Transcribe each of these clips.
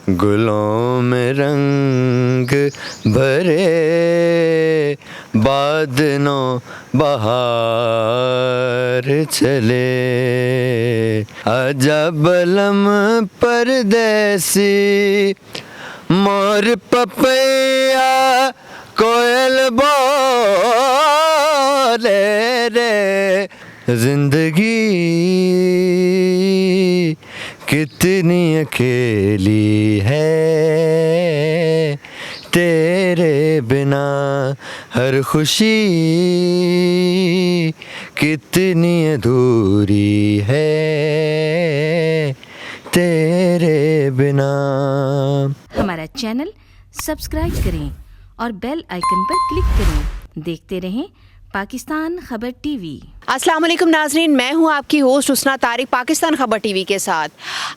गुलों में रंग भरे, बादलों बहार चले। आजा बलम परदेसी, मोर पपैया कोयल बोले रे। जिंदगी कितनी अकेली है, तेरे बिना हर खुशी कितनी अधूरी है, तेरे बिना। हमारा चैनल सब्सक्राइब करें और बेल आइकन पर क्लिक करें। देखते रहें पाकिस्तान खबर टीवी। अस्सलाम वालेकुम नाजरीन, मैं हूं आपकी होस्ट हुस्ना तारिक पाकिस्तान खबर टीवी के साथ।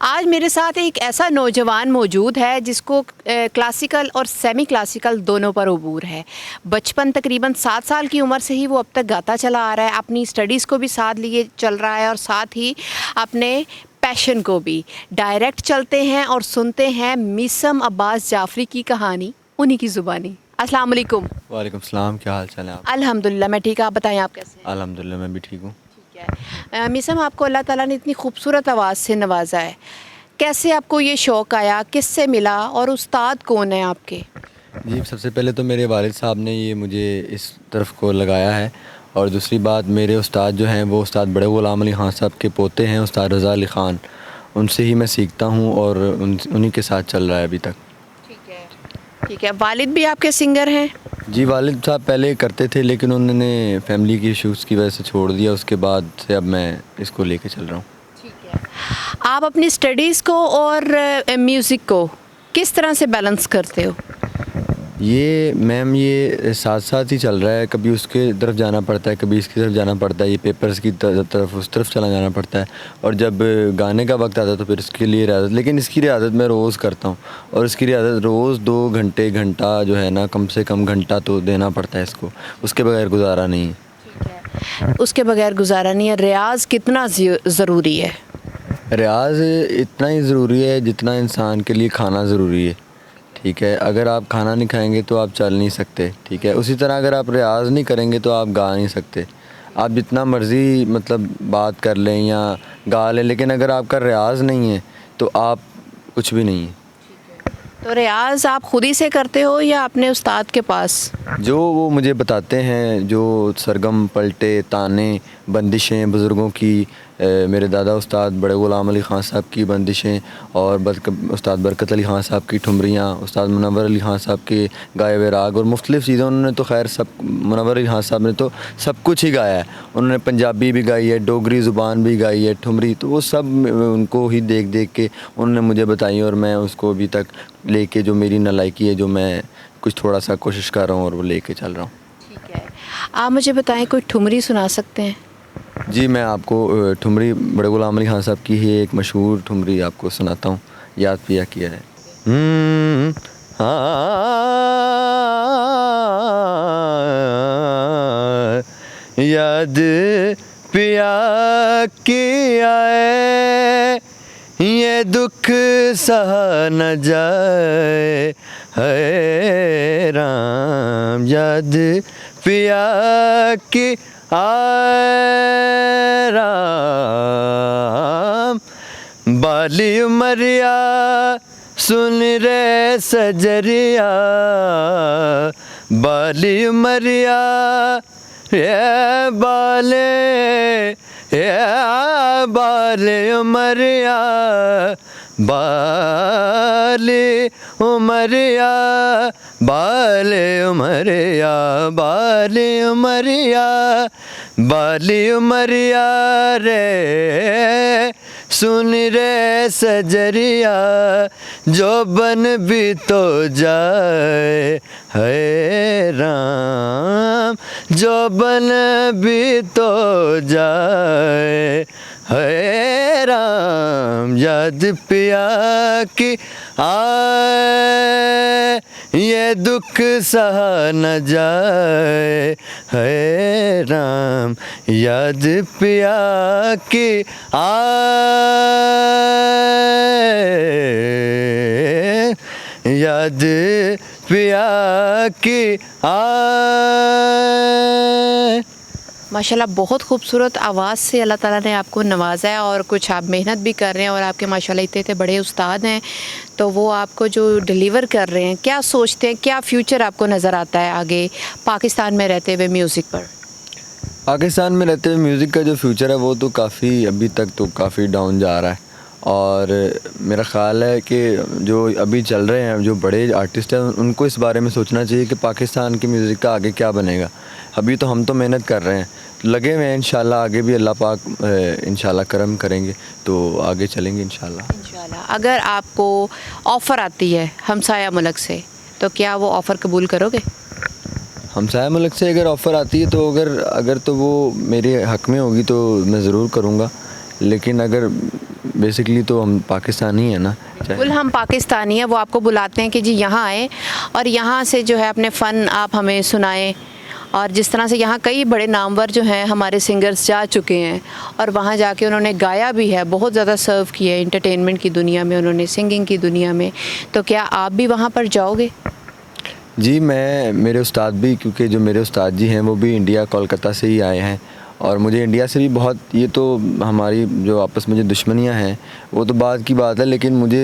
आज मेरे साथ एक ऐसा नौजवान मौजूद है जिसको क्लासिकल और सेमी क्लासिकल दोनों पर अबूर है। बचपन तकरीबन 7 साल की उम्र से ही वो अब तक गाता चला आ रहा है, अपनी स्टडीज़ को भी साथ लिए चल रहा है और साथ ही अपने पैशन को भी। डायरेक्ट चलते हैं और सुनते हैं मीसम अब्बास जाफरी की कहानी उन्हीं की ज़ुबानी। अस्सलाम वालेकुम। वालेकुम सलाम, क्या हाल चाल है आप? अल्हम्दुलिल्लाह मैं ठीक, आप बताएं आप कैसे हैं? अल्हम्दुलिल्लाह मैं भी ठीक हूँ। ठीक है। मीसम, आपको अल्लाह ताला ने इतनी खूबसूरत आवाज़ से नवाजा है, कैसे आपको ये शौक़ आया, किससे मिला और उस्ताद कौन है आपके? जी, सबसे पहले तो मेरे वालिद साहब ने ये मुझे इस तरफ को लगाया है, और दूसरी बात मेरे उस्ताद जो हैं वो उस्ताद बड़े ग़ुलाम अली ख़ान साहब के पोते हैं, उस्ताद रज़ा अली ख़ान। उनसे ही मैं सीखता हूँ और उन्हीं के साथ चल रहा है अभी तक। ठीक है। वालिद भी आपके सिंगर हैं? जी, वालिद साहब पहले करते थे लेकिन उन्होंने फैमिली की इश्यूज़ की वजह से छोड़ दिया। उसके बाद से अब मैं इसको लेके चल रहा हूँ। ठीक है। आप अपनी स्टडीज़ को और म्यूज़िक को किस तरह से बैलेंस करते हो? ये मैम ये साथ साथ ही चल रहा है, कभी उसके तरफ जाना पड़ता है, कभी इसकी तरफ जाना पड़ता है, ये पेपर्स की तरफ उस तरफ चला जाना पड़ता है, और जब गाने का वक्त आता है तो फिर इसके लिए रियाज़त। लेकिन इसकी रियाज़त मैं रोज़ करता हूँ, और इसकी रियाज़त रोज़ 2 घंटा जो है ना, कम से कम घंटा तो देना पड़ता है इसको, उसके बगैर गुजारा नहीं है। ठीक है। उसके बगैर गुजारा नहीं है। रियाज़ कितना ज़रूरी है? रियाज़ इतना ही ज़रूरी है जितना इंसान के लिए खाना ज़रूरी है। ठीक है, अगर आप खाना नहीं खाएंगे तो आप चल नहीं सकते। ठीक है, उसी तरह अगर आप रियाज़ नहीं करेंगे तो आप गा नहीं सकते। आप जितना मर्ज़ी मतलब बात कर लें या गा लें, लेकिन अगर आपका रियाज़ नहीं है तो आप कुछ भी नहीं है। तो रियाज़ आप ख़ुद ही से करते हो या अपने उस्ताद के पास? जो वो मुझे बताते हैं, जो सरगम, पलटे, ताने, बंदिशें बुज़ुर्गों की, मेरे दादा उस्ताद बड़े ग़ुलाम अली ख़ान साहब की बंदिशें, और उस्ताद बरकत अली ख़ान साहब की ठुमरियाँ, उस्ताद मुनव्वर अली ख़ान साहब के गाए हुए राग और मुख्तलिफ़ चीज़ें उन्होंने तो खैर सब, मुनव्वर अली ख़ान साहब ने तो सब कुछ ही गाया है। उन्होंने पंजाबी भी गाई है, डोगरी ज़ुबान भी गाई है, ठुमरी, तो वो सब उनको ही देख देख के उन्होंने मुझे बताई, और मैं उसको अभी तक लेके, जो मेरी नालायकी है, जो मैं कुछ थोड़ा सा कोशिश कर रहा हूँ और वो लेके चल रहा हूँ। ठीक है। आप मुझे बताएं, कोई ठुमरी सुना सकते हैं? जी, मैं आपको ठुमरी बड़े ग़ुलाम अली ख़ान साहब की ही एक मशहूर ठुमरी आपको सुनाता हूँ, याद पिया किया है। याद पिया किया है, ये दुख सहा न जाए, है राम। याद पिया की आए राम, बाली उमरिया सुन रे सजरिया, बाली उमरिया ये बाले उमरिया, बाले उमरिया, बाले उमरिया, बाले उमरिया, बाली उमरिया रे सुन रे सजरिया, जो बन भी तो जाए, है राम। जो बन भी तो जाए, है राम। याद पिया की आए, ये दुख सहा न जाए, है राम। याद पिया की आए, याद पिया की आए। माशाल्लाह बहुत खूबसूरत आवाज़ से अल्लाह ताला ने आपको नवाजा है और कुछ आप मेहनत भी कर रहे हैं और आपके माशाल्लाह इतने इतने बड़े उस्ताद हैं, तो वो आपको जो डिलीवर कर रहे हैं, क्या सोचते हैं, क्या फ्यूचर आपको नज़र आता है आगे पाकिस्तान में रहते हुए म्यूज़िक पर? पाकिस्तान में रहते हुए म्यूज़िक का जो फ्यूचर है वो तो काफ़ी अभी तक तो काफ़ी डाउन जा रहा है, और मेरा ख़्याल है कि जो अभी चल रहे हैं जो बड़े आर्टिस्ट हैं उनको इस बारे में सोचना चाहिए कि पाकिस्तान की म्यूज़िक का आगे क्या बनेगा। अभी तो हम तो मेहनत कर रहे हैं, लगे हुए हैं, इंशाल्लाह आगे भी अल्लाह पाक इंशाल्लाह करम करेंगे तो आगे चलेंगे इंशाल्लाह। अगर आपको ऑफ़र आती है हमसाया मुल्क से, तो क्या वो ऑफ़र कबूल करोगे? हमसाया मुल्क से अगर ऑफ़र आती है तो अगर तो वो मेरे हक़ में होगी तो मैं ज़रूर करूँगा, लेकिन अगर बेसिकली तो हम पाकिस्तानी हैं ना। बिल्कुल हम पाकिस्तानी हैं, वो आपको बुलाते हैं कि जी यहाँ आएँ और यहाँ से जो है अपने फ़न आप हमें सुनाएं, और जिस तरह से यहाँ कई बड़े नामवर जो हैं हमारे सिंगर्स जा चुके हैं और वहाँ जाके उन्होंने गाया भी है, बहुत ज़्यादा सर्व किया है इंटरटेनमेंट की दुनिया में, उन्होंने सिंगिंग की दुनिया में, तो क्या आप भी वहाँ पर जाओगे? जी मेरे उस्ताद भी, क्योंकि जो मेरे उस्ताद जी हैं वो भी इंडिया कोलकाता से ही आए हैं, और मुझे इंडिया से भी बहुत, ये तो हमारी जो आपस में जो दुश्मनियाँ हैं वो तो बाद की बात है, लेकिन मुझे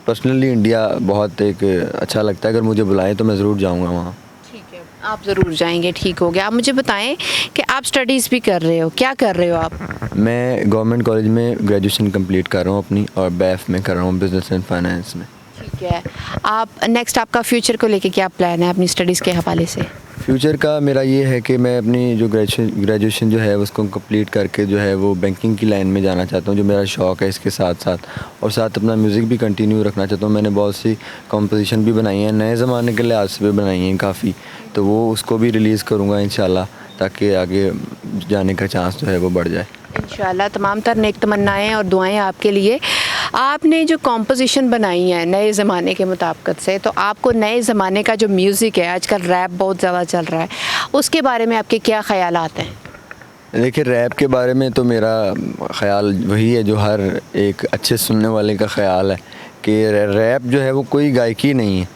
पर्सनली इंडिया बहुत एक अच्छा लगता है। अगर मुझे बुलाएं तो मैं ज़रूर जाऊंगा वहाँ। ठीक है, आप ज़रूर जाएंगे, ठीक हो गया। आप मुझे बताएं कि आप स्टडीज़ भी कर रहे हो, क्या कर रहे हो आप? मैं गवर्नमेंट कॉलेज में ग्रेजुएशन कंप्लीट कर रहा हूँ अपनी, और बैफ में कर रहा हूँ, बिज़नेस एंड फाइनेंस में। ठीक है, आप नेक्स्ट आपका फ्यूचर को लेके क्या प्लान है अपनी स्टडीज़ के हवाले से? फ्यूचर का मेरा ये है कि मैं अपनी जो ग्रेजुएशन जो है उसको कंप्लीट करके जो है वो बैंकिंग की लाइन में जाना चाहता हूँ, जो मेरा शौक़ है इसके साथ साथ, और साथ अपना म्यूज़िक भी कंटिन्यू रखना चाहता हूँ। मैंने बहुत सी कॉम्पोजिशन भी बनाई हैं, नए ज़माने के लिहाज से भी बनाई हैं काफ़ी, तो वो उसको भी रिलीज़ करूँगा इंशाल्लाह, ताकि आगे जाने का चांस जो है वो बढ़ जाए इंशाल्लाह। तमाम तर नेक तमन्नाएँ और दुआएं आपके लिए। आपने जो कॉम्पोजिशन बनाई है नए ज़माने के मुताबिक से, तो आपको नए ज़माने का जो म्यूज़िक है, आजकल रैप बहुत ज़्यादा चल रहा है, उसके बारे में आपके क्या ख़यालात हैं? देखिए, रैप के बारे में तो मेरा ख़याल वही है जो हर एक अच्छे सुनने वाले का ख़याल है कि रैप जो है वो कोई गायकी नहीं है।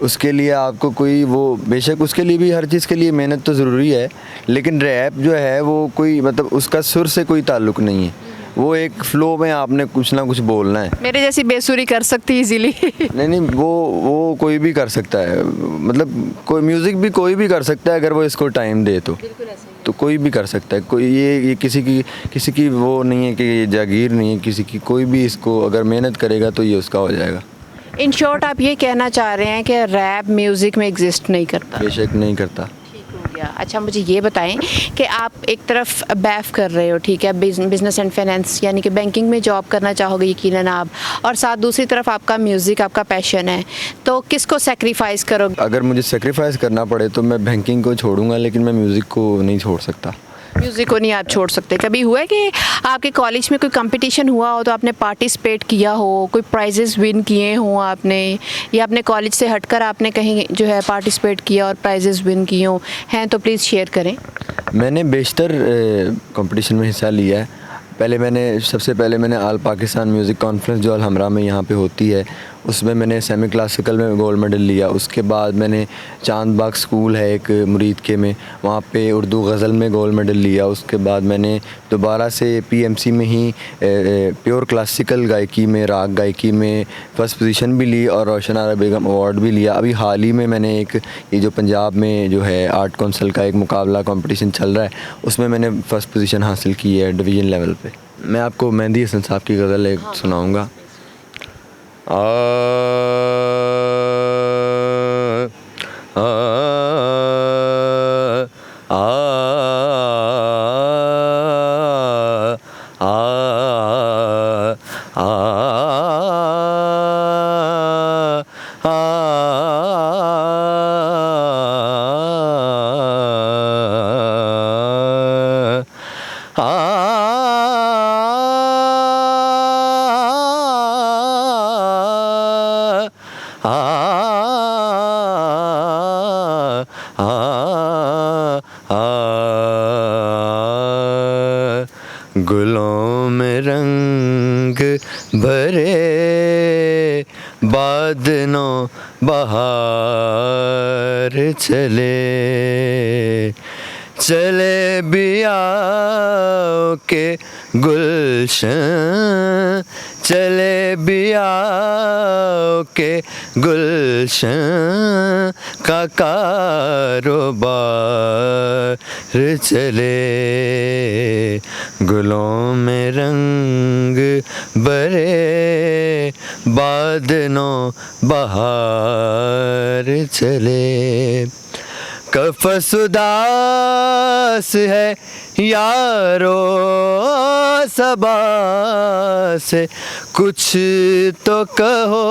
उसके लिए आपको कोई वो, बेशक उसके लिए भी हर चीज़ के लिए मेहनत तो ज़रूरी है, लेकिन रैप जो है वो कोई मतलब उसका सुर से कोई ताल्लुक़ नहीं है, वो एक फ़्लो में आपने कुछ ना कुछ बोलना है। मेरे जैसी बेसुरी कर सकती इजीली? नहीं, वो कोई भी कर सकता है, मतलब कोई म्यूज़िक भी कोई भी कर सकता है अगर वो इसको टाइम दे तो कोई भी कर सकता है। कोई ये किसी की वो नहीं है कि ये जागीर नहीं है किसी की, कोई भी इसको अगर मेहनत करेगा तो ये उसका हो जाएगा। इन शॉर्ट आप ये कहना चाह रहे हैं कि रैप म्यूज़िक में एग्जिस्ट नहीं करता? बेशक नहीं करता। ठीक हो गया। अच्छा, मुझे ये बताएं कि आप एक तरफ बैफ कर रहे हो, ठीक है, बिजनेस एंड फाइनेंस यानी कि बैंकिंग में जॉब करना चाहोगे यकीनन आप, और साथ दूसरी तरफ आपका म्यूज़िक आपका पैशन है, तो किसको सेक्रीफाइस करोगे? अगर मुझे सेक्रीफाइस करना पड़े तो मैं बैंकिंग को छोड़ूंगा, लेकिन मैं म्यूज़िक को नहीं छोड़ सकता। म्यूज़िक को नहीं आप छोड़ सकते। कभी हुआ है कि आपके कॉलेज में कोई कंपटीशन हुआ हो तो आपने पार्टिसिपेट किया हो, कोई प्राइजेस विन किए हों आपने, या अपने कॉलेज से हटकर आपने कहीं जो है पार्टिसिपेट किया और प्राइजेस विन किए हों, हैं तो प्लीज़ शेयर करें। मैंने बेशतर कंपटीशन में हिस्सा लिया है। सबसे पहले मैंने ऑल पाकिस्तान म्यूज़िक कॉन्फ्रेंस जो अलहमरा में यहाँ पे होती है, उसमें मैंने सेमी क्लासिकल में गोल्ड मेडल लिया। उसके बाद मैंने चांद बाग स्कूल है एक मुरीद के में, वहाँ पे उर्दू गज़ल में गोल्ड मेडल लिया। उसके बाद मैंने दोबारा से पीएमसी में ही प्योर क्लासिकल गायकी में, राग गायकी में फ़र्स्ट पोजीशन भी ली और रोशन आरा बेगम अवार्ड भी लिया। अभी हाल ही में मैंने ये जो पंजाब में जो है आर्ट कौंसल का एक मुकाबला कंपटीशन चल रहा है, उसमें मैंने फ़र्स्ट पोजीशन हासिल की है डिवीज़न लेवल पे। मैं आपको मेहंदी हसन साहब की गज़ल एक सुनाऊँगा। आ आ आ आ गुलों में रंग भरे, बाद बादलों बहार चले चले बियाओं के गुलशन चले बियाओं के गुलशन का कारोबार चले गुलों में रंग भरे बादलों बहार चले कफस उदास है यारो सबा से कुछ तो कहो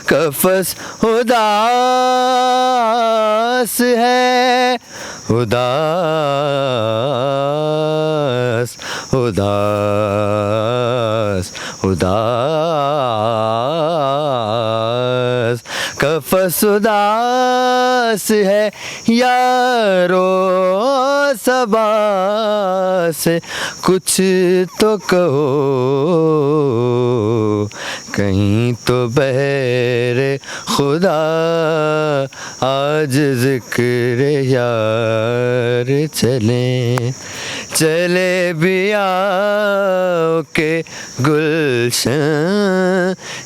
कफस उदास है उदास उदास उदास कफस उदास है यारो सबा से कुछ तो कहो कहीं तो बहरे खुदा आज जिक्र यार चले चले बियाओं के गुलशन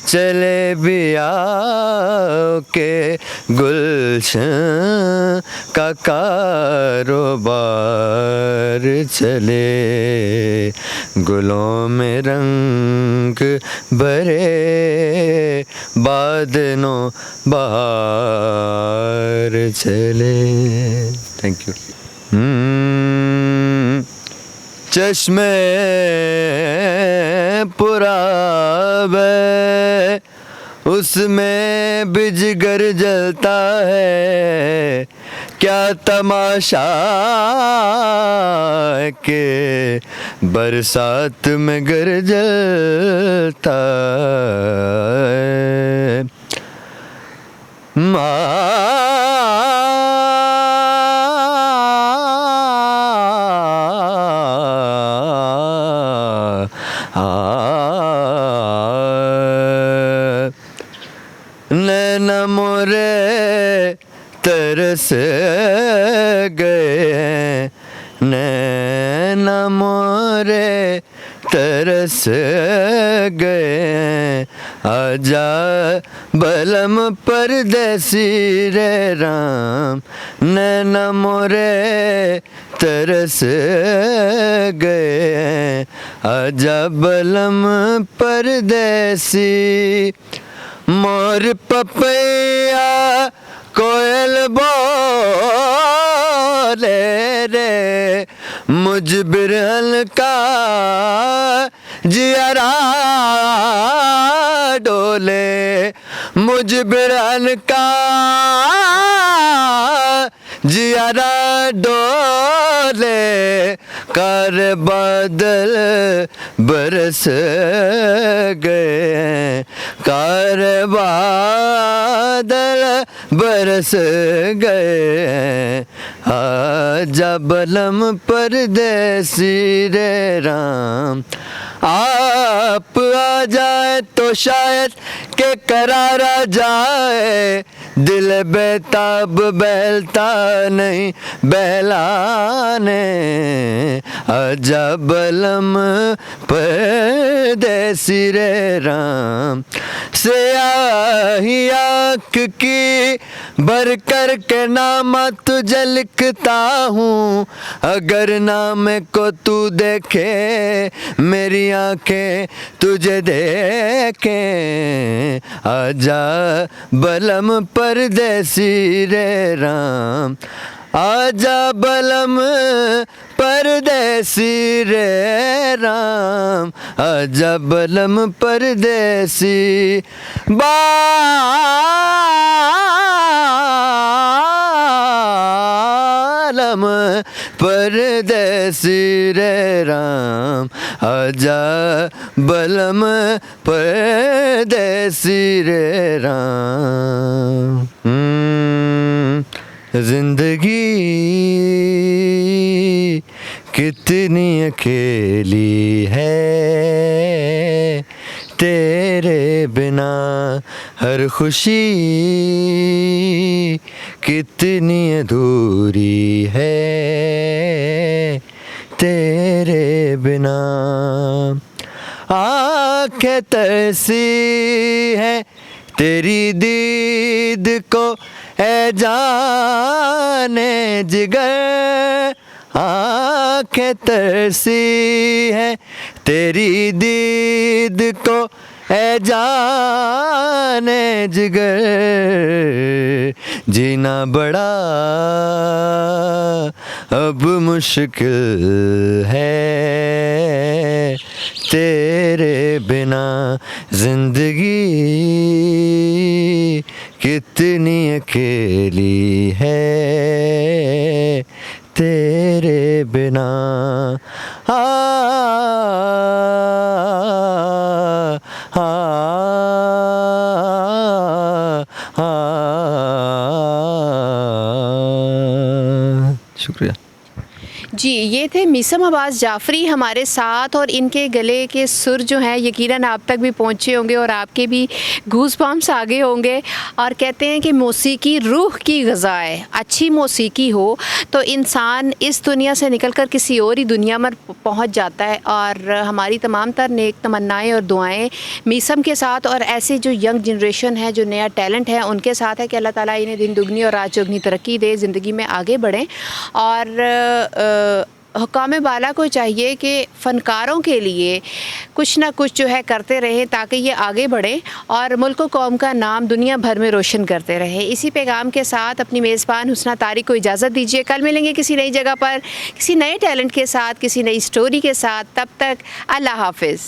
चले बियाओं के गुलशन का कारोबार चले गुलों में रंग भरे बादलों बहार चले थैंक यू चश्मे पुरावे उसमें बिजगर जलता है क्या तमाशा के बरसात में गर जलता है नैना मोरे तरस गए नैना मोरे तरस गए आजा बलम परदेसी रे राम नैना मोरे तरस गए आजा बलम परदेसी मोर पपैया कोयल बोले रे मुझ बिरहन का जियरा डोले मुझ बिरहन का जियरा डोले कर बादल बरस गए कर बादल बरस गए आजा बलम परदेसी रे राम आप आ जाए तो शायद के करारा जाए दिल बेताब बहलता नहीं बहलाने आजा बलम परदेसी रे राम स्याही आँख की भर कर के नाम तुझे लिखता हूँ अगर नाम को तू देखे मेरी आँखें तुझे देखें आजा बलम परदेसी रे राम आजा बलम परदेसी रे राम आजा बलम परदेसी बालम परदेसी रे राम आजा बलम परदेसी रे राम जिंदगी कितनी अकेली है तेरे बिना हर खुशी कितनी अधूरी है, तेरे बिना। आँखें तरसी है तेरी दीद को ए जाने जिगर, आँखें तरसी है तेरी दीद को ए जाने जिगर, जीना बड़ा अब मुश्किल है, तेरे बिना जिंदगी कितनी अकेली है, तेरे बिना। आ, आ, आ, आ, शुक्रिया जी, ये थे मीसम अब्बास जाफ़री हमारे साथ, और इनके गले के सुर जो हैं यकीनन आप तक भी पहुँचे होंगे और आपके भी गूज़बम्प्स आ गए होंगे। और कहते हैं कि मौसीकी रूह की ग़िज़ा है, अच्छी मौसीकी हो तो इंसान इस दुनिया से निकलकर किसी और ही दुनिया में पहुँच जाता है। और हमारी तमाम तर नेक तमन्नाएँ और दुआएँ मीसम के साथ और ऐसे जो यंग जनरेशन है, जो नया टैलेंट है, उनके साथ है कि अल्लाह ताला इन्हें दिन दुगनी और रात चौगनी तरक्की दे, ज़िंदगी में आगे बढ़ें। और हुक्काम बाला को चाहिए कि फ़नकारों के लिए कुछ ना कुछ जो है करते रहें ताकि ये आगे बढ़ें और मुल्क व कौम का नाम दुनिया भर में रोशन करते रहें। इसी पैगाम के साथ अपनी मेज़बान हुस्ना तारिक को इजाज़त दीजिए। कल मिलेंगे किसी नई जगह पर, किसी नए टैलेंट के साथ, किसी नई स्टोरी के साथ। तब तक अल्लाह हाफ़िज़।